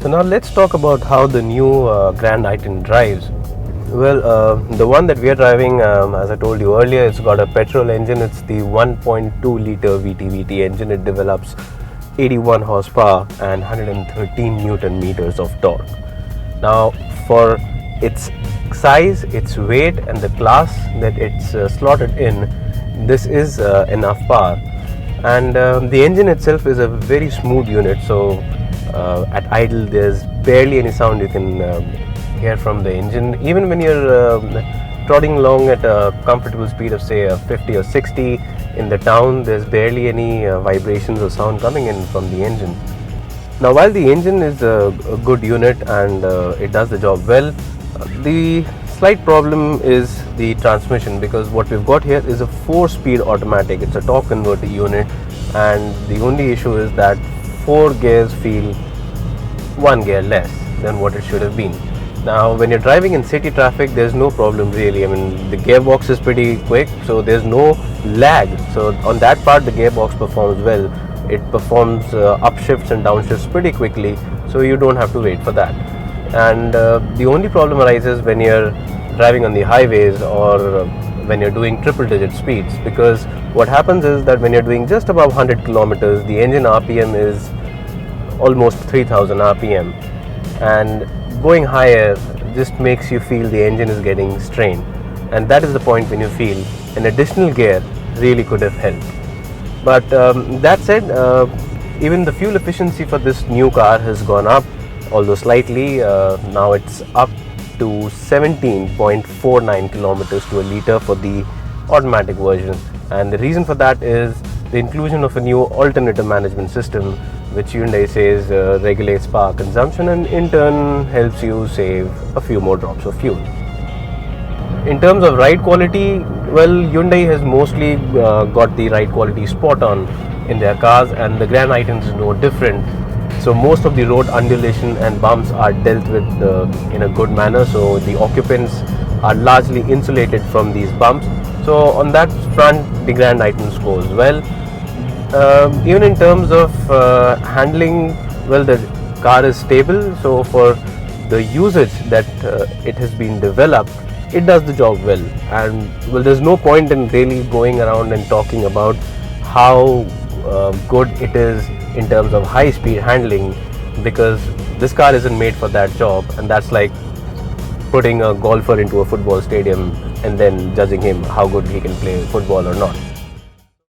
So now let's talk about how the new Grand i10 drives. Well, the one that we are driving, as I told you earlier, it's got a petrol engine. It's the 1.2 liter VTVT engine. It develops 81 horsepower and 113 Newton meters of torque. Now, for its size, its weight, and the class that it's slotted in, this is enough power. And the engine itself is a very smooth unit. So at idle, there's barely any sound you can hear from the engine. Even when you're trotting along at a comfortable speed of say 50 or 60 in the town, there's barely any vibrations or sound coming in from the engine. Now, while the engine is a good unit and it does the job well, the slight problem is the transmission, because what we've got here is a 4-speed automatic. It's a torque converter unit, and the only issue is that 4 gears feel 1 gear less than what it should have been. Now, when you're driving in city traffic, there's no problem really. I mean, the gearbox is pretty quick, so there's no lag. So on that part, the gearbox performs well. It performs upshifts and downshifts pretty quickly, so you don't have to wait for that. And the only problem arises when you're driving on the highways or when you're doing triple digit speeds, because what happens is that when you're doing just above 100 kilometers, the engine RPM is almost 3000 RPM, and going higher just makes you feel the engine is getting strained, and that is the point when you feel an additional gear really could have helped. But that said, even the fuel efficiency for this new car has gone up, although slightly. Now it's up to 17.49 kilometers to a liter for the automatic version, and the reason for that is the inclusion of a new alternator management system, which Hyundai says regulates power consumption and in turn helps you save a few more drops of fuel. In terms of ride quality, well, Hyundai has mostly got the ride quality spot on in their cars, and the Grand i10 is no different. So most of the road undulation and bumps are dealt with in a good manner, so the occupants are largely insulated from these bumps. So on that front, the Grand i10 scores well. Even in terms of handling, well, the car is stable, so for the usage that it has been developed, it does the job well. And well, there's no point in really going around and talking about how good it is in terms of high speed handling, because this car isn't made for that job, and that's like putting a golfer into a football stadium and then judging him how good he can play football or not.